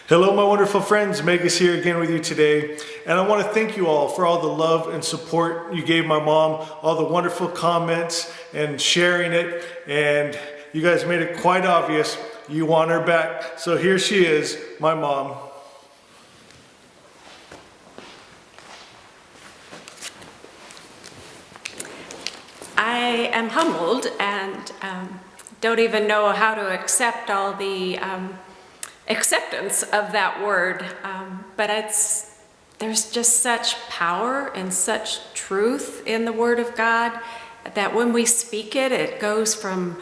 Hello, my wonderful friends. Mega's here again with you today. And I want to thank you all for all the love and support you gave my mom, all the wonderful comments and sharing it. And you guys made it quite obvious you want her back. So here she is, my mom. I am humbled and don't even know how to accept all the acceptance of that word, but there's just such power and such truth in the Word of God that when we speak it, it goes from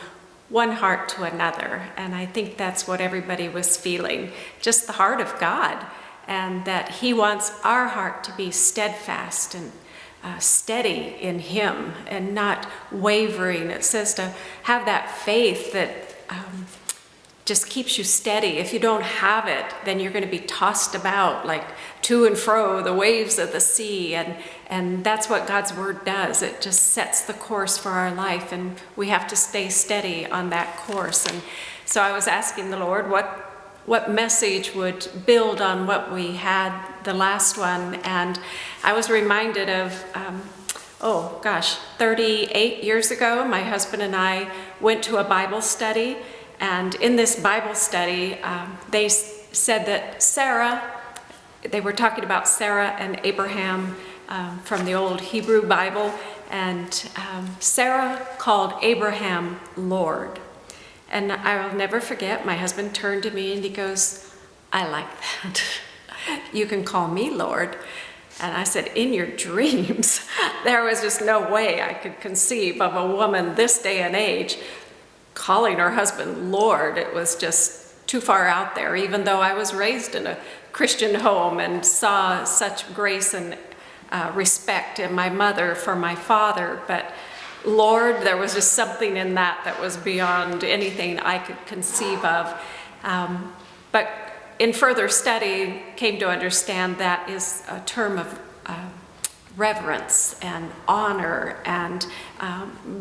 one heart to another. And I think that's what everybody was feeling, just the heart of God, and that He wants our heart to be steadfast and steady in Him and not wavering. It says to have that faith that just keeps you steady. If you don't have it, then you're going to be tossed about like to and fro, the waves of the sea. And that's what God's Word does. It just sets the course for our life, and we have to stay steady on that course. And so I was asking the Lord what message would build on what we had the last one. And I was reminded of, 38 years ago, my husband and I went to a Bible study. And in this Bible study, they said that Sara, they were talking about Sara and Abraham from the old Hebrew Bible. And Sara called Abraham Lord. And I will never forget, my husband turned to me and he goes, "I like that. You can call me Lord." And I said, "In your dreams." There was just no way I could conceive of a woman this day and age calling her husband Lord. It was just too far out there, even though I was raised in a Christian home and saw such grace and respect in my mother for my father. But Lord, there was just something in that was beyond anything I could conceive of. But in further study, came to understand that is a term of reverence and honor and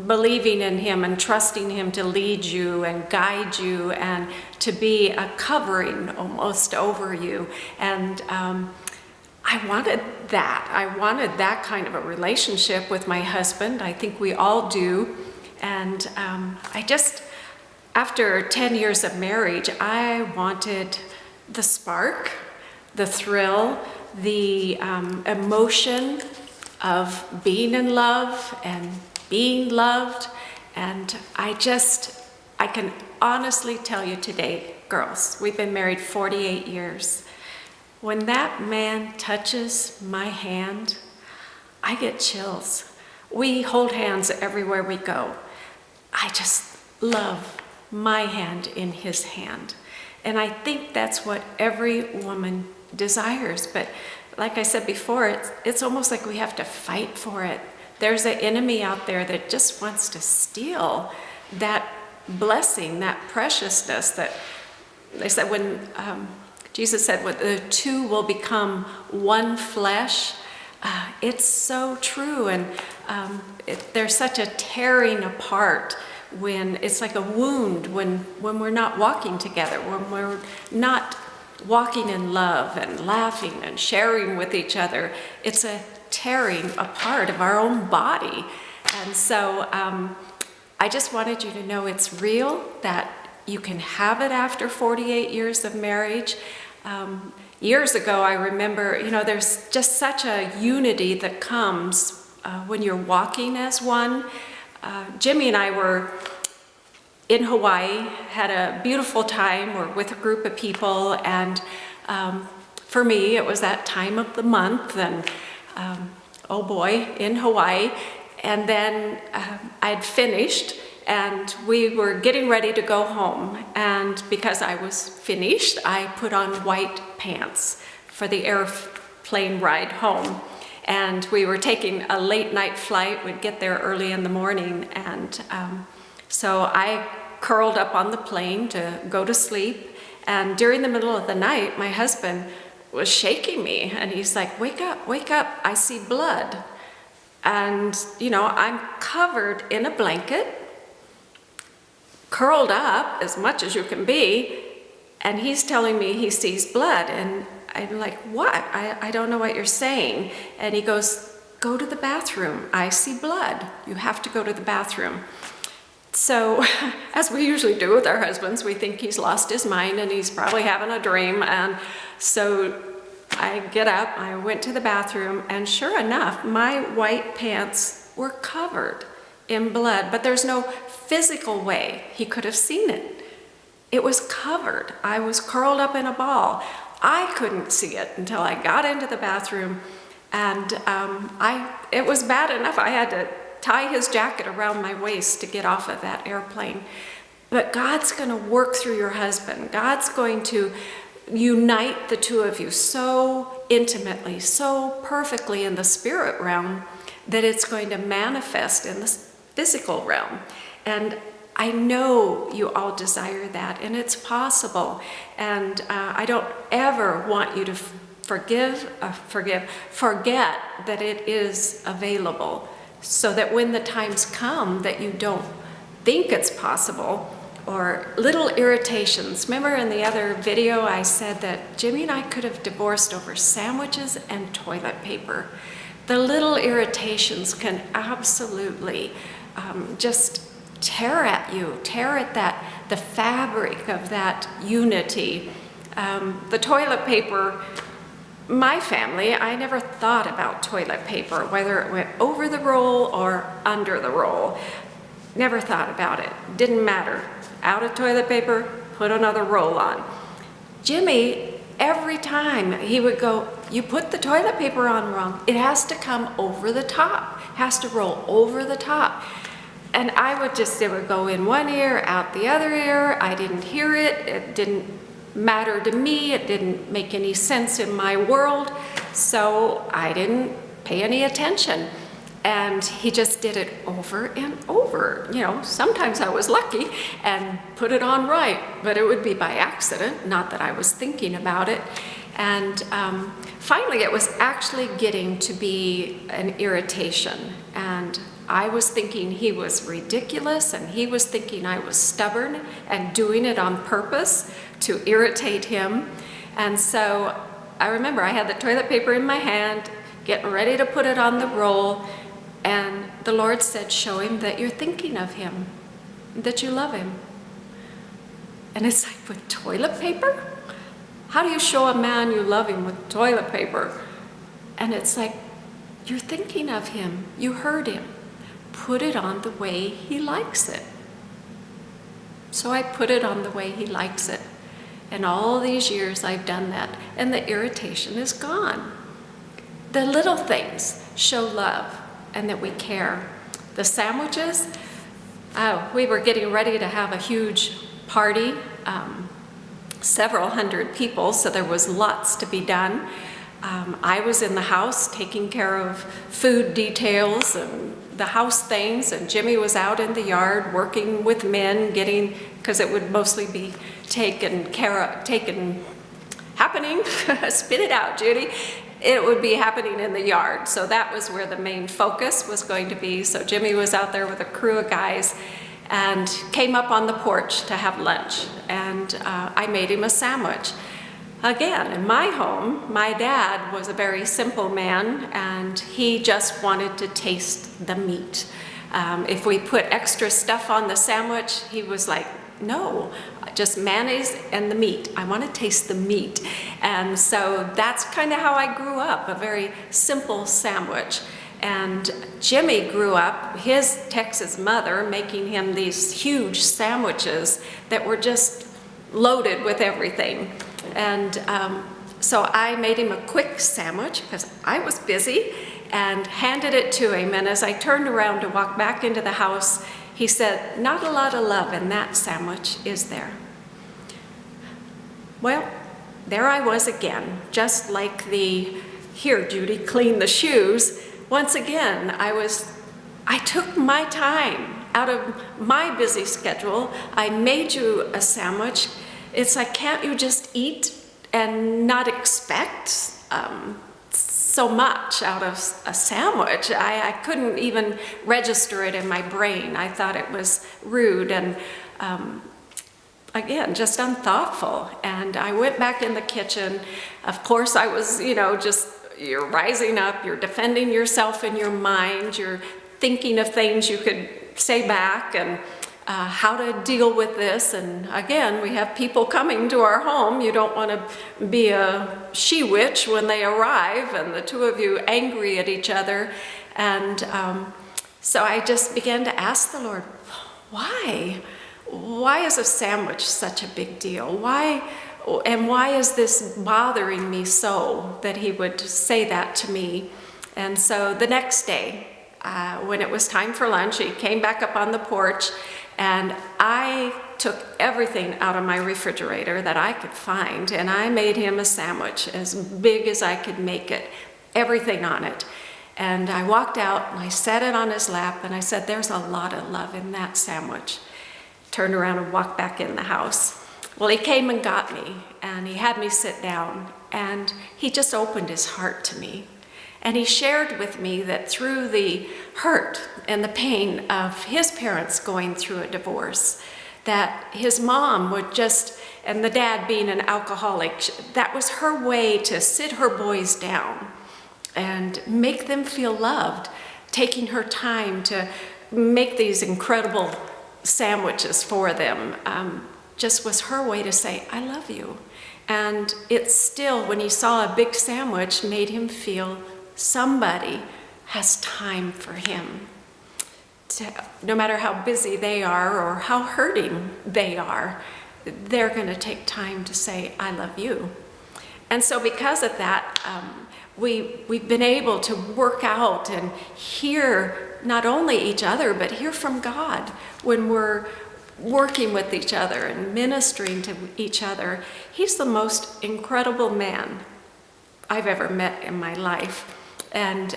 believing in Him and trusting Him to lead you and guide you and to be a covering almost over you. And I wanted that. I wanted that kind of a relationship with my husband. I think we all do. And after 10 years of marriage, I wanted the spark, the thrill, the emotion of being in love and being loved. And I can honestly tell you today, girls, we've been married 48 years. When that man touches my hand, I get chills. We hold hands everywhere we go. I just love my hand in his hand. And I think that's what every woman desires. But like I said before, it's almost like we have to fight for it. There's an enemy out there that just wants to steal that blessing, that preciousness that they said when Jesus said, the two will become one flesh. It's so true. And there's such a tearing apart when it's like a wound when we're not walking together, when we're not walking in love and laughing and sharing with each other. It's a tearing apart of our own body. And so I just wanted you to know it's real, that you can have it after 48 years of marriage. Years ago, I remember, there's just such a unity that comes when you're walking as one. Jimmy and I were in Hawaii, had a beautiful time. We're with a group of people, and for me, it was that time of the month, and in Hawaii. And then I'd finished, and we were getting ready to go home. And because I was finished, I put on white pants for the airplane ride home. And we were taking a late night flight. We'd get there early in the morning. And so I curled up on the plane to go to sleep. And during the middle of the night, my husband was shaking me. And he's like, wake up, I see blood. And, I'm covered in a blanket, curled up as much as you can be, And he's telling me he sees blood. And I'm like, what? I don't know what you're saying. And he goes, go to the bathroom. I see blood. You have to go to the bathroom. So, as we usually do with our husbands, we think he's lost his mind and he's probably having a dream. And so I get up, I went to the bathroom, and sure enough, my white pants were covered in blood, but there's no physical way he could have seen it. It was covered. I was curled up in a ball. I couldn't see it until I got into the bathroom, and it was bad enough I had to tie his jacket around my waist to get off of that airplane. But God's going to work through your husband. God's going to unite the two of you so intimately, so perfectly in the spirit realm that it's going to manifest in the physical realm. And I know you all desire that, and it's possible. And I don't ever want you to forget that it is available, so that when the times come that you don't think it's possible, or little irritations. Remember in the other video I said that Jimmy and I could have divorced over sandwiches and toilet paper. The little irritations can absolutely just tear at you, tear at the fabric of that unity. The toilet paper, my family, I never thought about toilet paper, whether it went over the roll or under the roll. Never thought about it. Didn't matter. Out of toilet paper, put another roll on. Jimmy, every time he would go, you put the toilet paper on wrong. It has to come over the top, has to roll over the top. And it would go in one ear, out the other ear. I didn't hear it. It didn't matter to me. It didn't make any sense in my world. So I didn't pay any attention. And he just did it over and over. You know, sometimes I was lucky and put it on right, but it would be by accident, not that I was thinking about it. And finally, it was actually getting to be an irritation. And I was thinking he was ridiculous, and he was thinking I was stubborn and doing it on purpose to irritate him. And so I remember I had the toilet paper in my hand, getting ready to put it on the roll. And the Lord said, show him that you're thinking of him, that you love him. And it's like, with toilet paper? How do you show a man you love him with toilet paper? And it's like, you're thinking of him. You heard him. Put it on the way he likes it. So I put it on the way he likes it. And all these years I've done that. And the irritation is gone. The little things show love, and that we care. The sandwiches, we were getting ready to have a huge party, several hundred people, so there was lots to be done. I was in the house taking care of food details and the house things, and Jimmy was out in the yard working with men, because it would mostly be happening, spit it out, Judy. It would be happening in the yard. So that was where the main focus was going to be. So Jimmy was out there with a crew of guys and came up on the porch to have lunch. And I made him a sandwich. Again, in my home, my dad was a very simple man, and he just wanted to taste the meat. If we put extra stuff on the sandwich, he was like, no, just mayonnaise and the meat. I want to taste the meat. And so that's kind of how I grew up, a very simple sandwich. And Jimmy grew up, his Texas mother making him these huge sandwiches that were just loaded with everything. And so I made him a quick sandwich because I was busy, and handed it to him. And as I turned around to walk back into the house, he said, not a lot of love in that sandwich, is there? Well, there I was again, just like here, Judy, clean the shoes. Once again, I took my time out of my busy schedule. I made you a sandwich. It's like, can't you just eat and not expect so much out of a sandwich? I couldn't even register it in my brain. I thought it was rude. And again, just unthoughtful. And I went back in the kitchen. Of course, I was, you're rising up, you're defending yourself in your mind, you're thinking of things you could say back and how to deal with this. And again, we have people coming to our home. You don't want to be a she-witch when they arrive and the two of you angry at each other. And so I just began to ask the Lord, why? Why is a sandwich such a big deal? Why is this bothering me so that he would say that to me? And so the next day, when it was time for lunch, he came back up on the porch, and I took everything out of my refrigerator that I could find, and I made him a sandwich as big as I could make it, everything on it. And I walked out and I set it on his lap and I said, there's a lot of love in that sandwich. Turned around and walked back in the house. Well, he came and got me and he had me sit down and he just opened his heart to me. And he shared with me that through the hurt and the pain of his parents going through a divorce, that his mom would just, and the dad being an alcoholic, that was her way to sit her boys down and make them feel loved, taking her time to make these incredible sandwiches for them, just was her way to say, I love you. And it still, when he saw a big sandwich, made him feel somebody has time for him. No matter how busy they are or how hurting they are, they're going to take time to say, I love you. And so because of that, we've been able to work out and hear not only each other, but hear from God when we're working with each other and ministering to each other. He's the most incredible man I've ever met in my life. And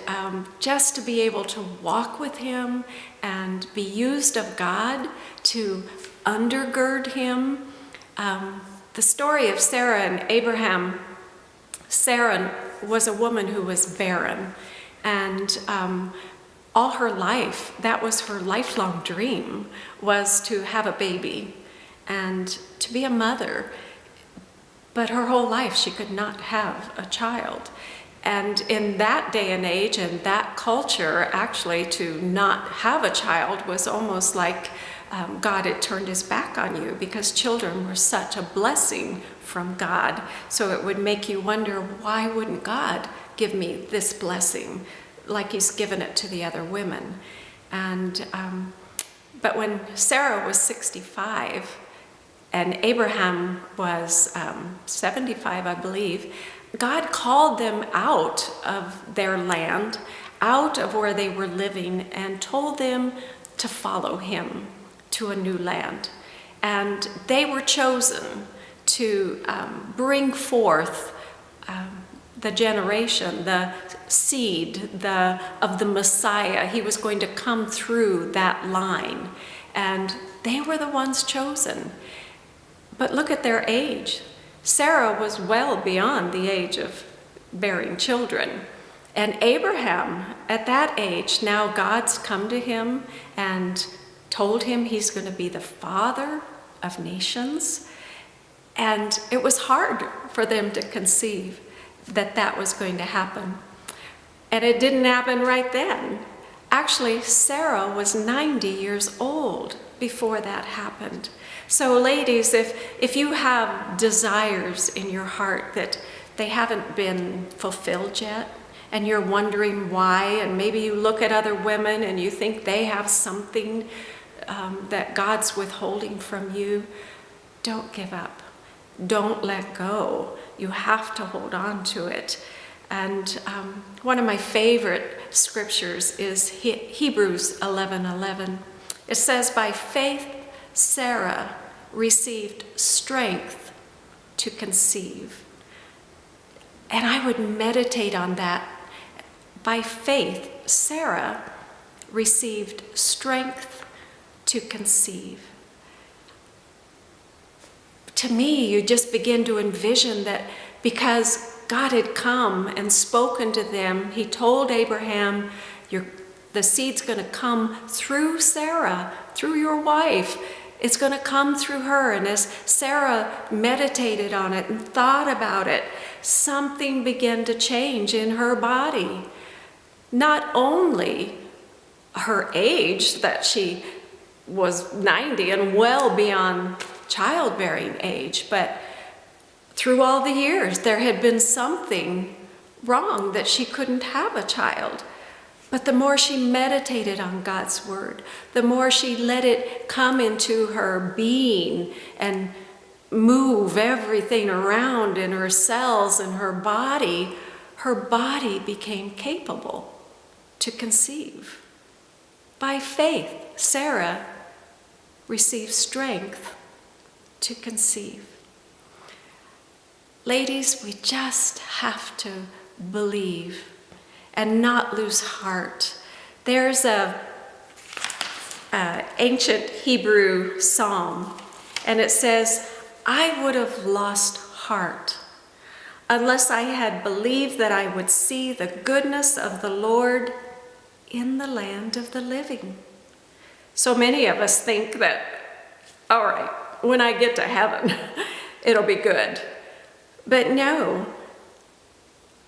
just to be able to walk with him and be used of God to undergird him. The story of Sarah and Abraham, Sarah was a woman who was barren, and all her life, that was her lifelong dream, was to have a baby and to be a mother. But her whole life she could not have a child. And in that day and age and that culture, actually to not have a child was almost like God had turned his back on you, because children were such a blessing from God. So it would make you wonder, why wouldn't God give me this blessing like he's given it to the other women? And but when Sarah was 65 and Abraham was 75, I believe, God called them out of their land, out of where they were living, and told them to follow him to a new land. And they were chosen to bring forth the generation, the seed of the Messiah. He was going to come through that line. And they were the ones chosen. But look at their age. Sarah was well beyond the age of bearing children. And Abraham, at that age, now God's come to him and told him he's going to be the father of nations. And it was hard for them to conceive that that was going to happen. And it didn't happen right then. Actually, Sarah was 90 years old before that happened. So ladies, if you have desires in your heart that they haven't been fulfilled yet, and you're wondering why, and maybe you look at other women and you think they have something that God's withholding from you, don't give up. Don't let go. You have to hold on to it. And one of my favorite scriptures is Hebrews 11:11. It says, by faith, Sarah received strength to conceive. And I would meditate on that. By faith, Sarah received strength to conceive. To me, you just begin to envision that because God had come and spoken to them, he told Abraham, the seed's going to come through Sarah, through your wife. It's going to come through her. And as Sara meditated on it and thought about it, something began to change in her body. Not only her age, that she was 90 and well beyond childbearing age, but through all the years there had been something wrong that she couldn't have a child. But the more she meditated on God's word, the more she let it come into her being and move everything around in her cells and her body became capable to conceive. By faith, Sara received strength to conceive. Ladies, we just have to believe and not lose heart. There's a ancient Hebrew psalm, and it says, "I would have lost heart unless I had believed that I would see the goodness of the Lord in the land of the living." So many of us think that, all right, when I get to heaven, it'll be good. But no,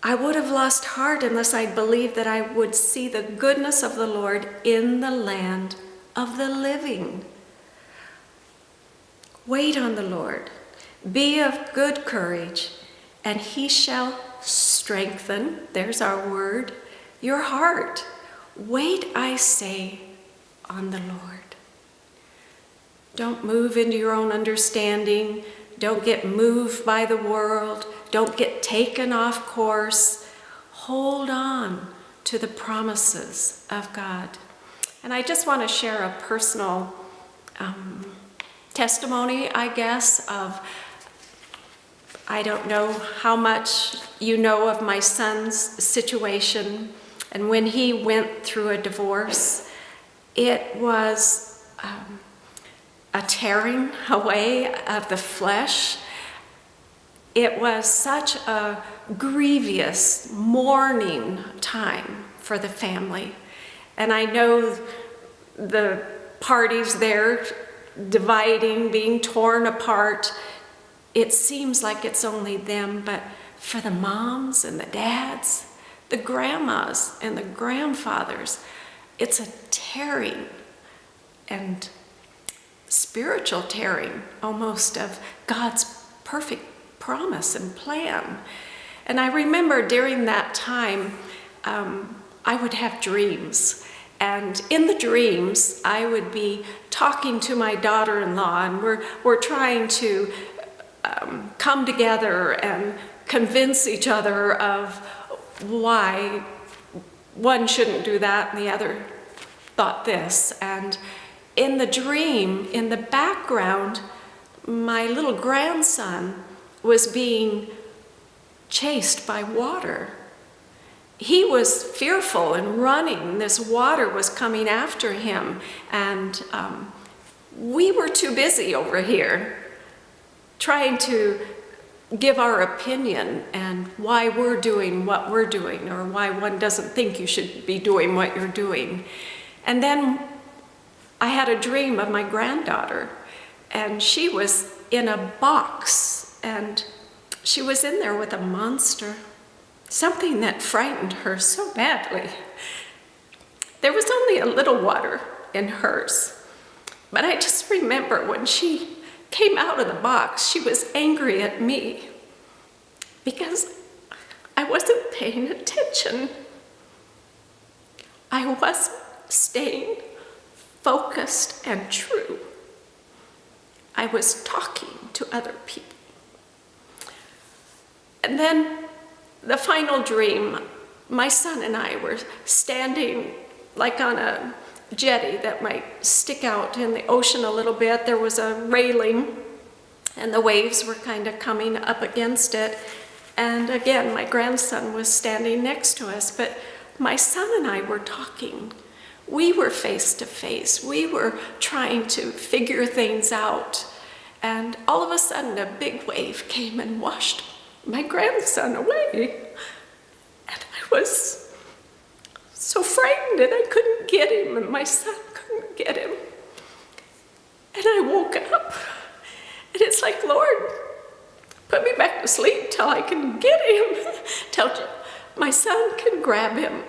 I would have lost heart unless I believed that I would see the goodness of the Lord in the land of the living. Wait on the Lord. Be of good courage, and he shall strengthen, there's our word, your heart. Wait, I say, on the Lord. Don't move into your own understanding. Don't get moved by the world. Don't get taken off course. Hold on to the promises of God. And I just want to share a personal testimony, I guess, of, I don't know how much you know of my son's situation. And when he went through a divorce, it was a tearing away of the flesh. It was such a grievous mourning time for the family. And I know the parties there dividing, being torn apart. It seems like it's only them, but for the moms and the dads, the grandmas and the grandfathers, it's a tearing and spiritual tearing almost of God's perfect promise and plan. And I remember during that time, I would have dreams. And in the dreams, I would be talking to my daughter-in-law, and we're trying to come together and convince each other of why one shouldn't do that and the other thought this. And in the dream, in the background, my little grandson was being chased by water. He was fearful and running. This water was coming after him. And we were too busy over here trying to give our opinion and why we're doing what we're doing, or why one doesn't think you should be doing what you're doing. And then I had a dream of my granddaughter, and she was in a box, and she was in there with a monster, something that frightened her so badly. There was only a little water in hers, but I just remember when she came out of the box, she was angry at me because I wasn't paying attention. I wasn't staying focused and true. I was talking to other people. And then the final dream, my son and I were standing like on a jetty that might stick out in the ocean a little bit. There was a railing and the waves were kind of coming up against it. And again, my grandson was standing next to us, but my son and I were talking. We were face to face. We were trying to figure things out. And all of a sudden, a big wave came and washed my grandson away. And I was so frightened, and I couldn't get him, and my son couldn't get him. And I woke up, and it's like, Lord, put me back to sleep till I can get him, till my son can grab him.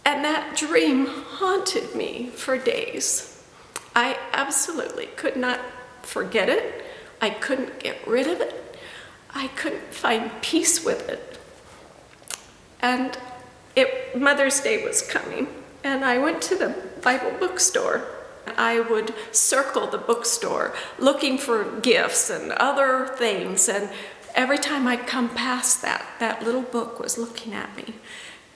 And that dream haunted me for days. I absolutely could not forget it. I couldn't get rid of it. I couldn't find peace with it. And Mother's Day was coming, and I went to the Bible bookstore. I would circle the bookstore looking for gifts and other things, and every time I'd come past that little book was looking at me.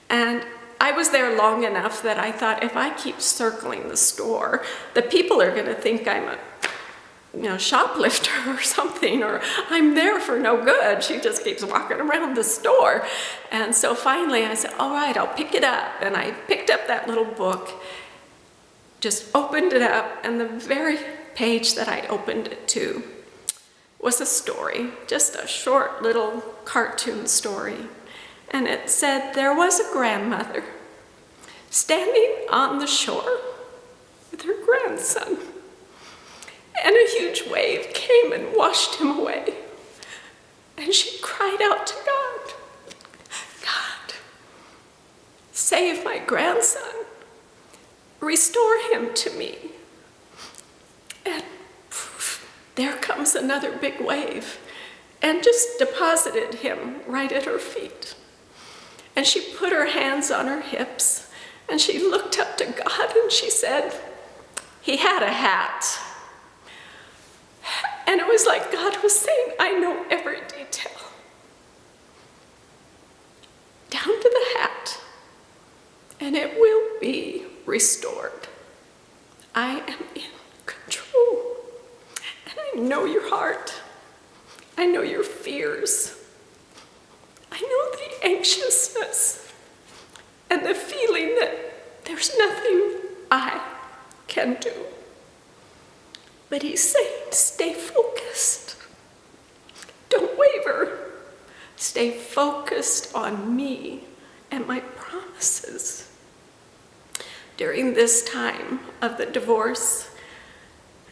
And I was there long enough that I thought, if I keep circling the store, the people are going to think I'm a shoplifter or something, or I'm there for no good. She just keeps walking around the store. And so finally I said, all right, I'll pick it up. And I picked up that little book, just opened it up, and the very page that I opened it to was a story, just a short little cartoon story. And it said, there was a grandmother standing on the shore with her grandson, and a huge wave came and washed him away. And she cried out to God, God, save my grandson. Restore him to me. And there comes another big wave and just deposited him right at her feet. And she put her hands on her hips and she looked up to God and she said, he had a hat. And it was like God was saying, I know every detail, down to the hat, and it will be restored. I am in control, and I know your heart. I know your fears. I know the anxiousness and the feeling that there's nothing I can do. But he's saying, stay focused. Don't waver. Stay focused on me and my promises. During this time of the divorce,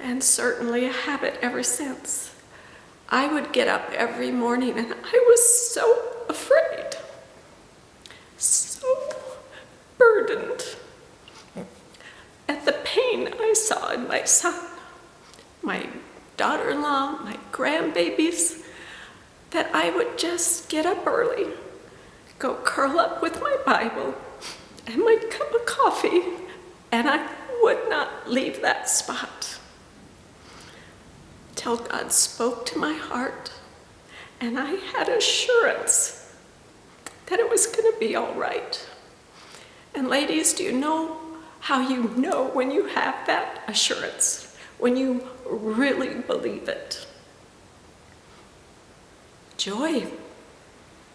and certainly a habit ever since, I would get up every morning and I was so afraid, so burdened at the pain I saw in my son, my daughter-in-law, my grandbabies, that I would just get up early, go curl up with my Bible and my cup of coffee, and I would not leave that spot till God spoke to my heart and I had assurance that it was going to be all right. And ladies, do you know how you know when you have that assurance? When you really believe it. Joy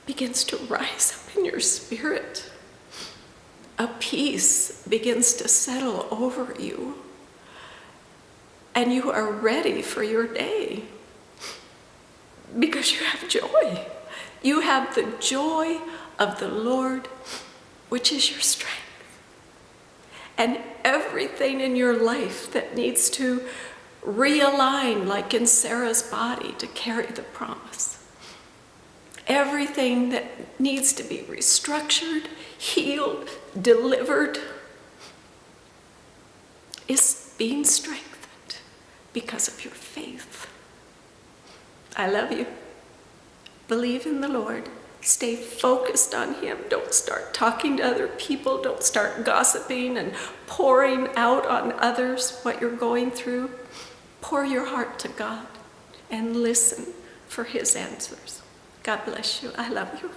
begins to rise up in your spirit. A peace begins to settle over you. And you are ready for your day. Because you have joy. You have the joy of the Lord, which is your strength. And everything in your life that needs to realign, like in Sarah's body, to carry the promise. Everything that needs to be restructured, healed, delivered, is being strengthened because of your faith. I love you. Believe in the Lord. Stay focused on him. Don't start talking to other people. Don't start gossiping and pouring out on others what you're going through. Pour your heart to God and listen for his answers. God bless you. I love you.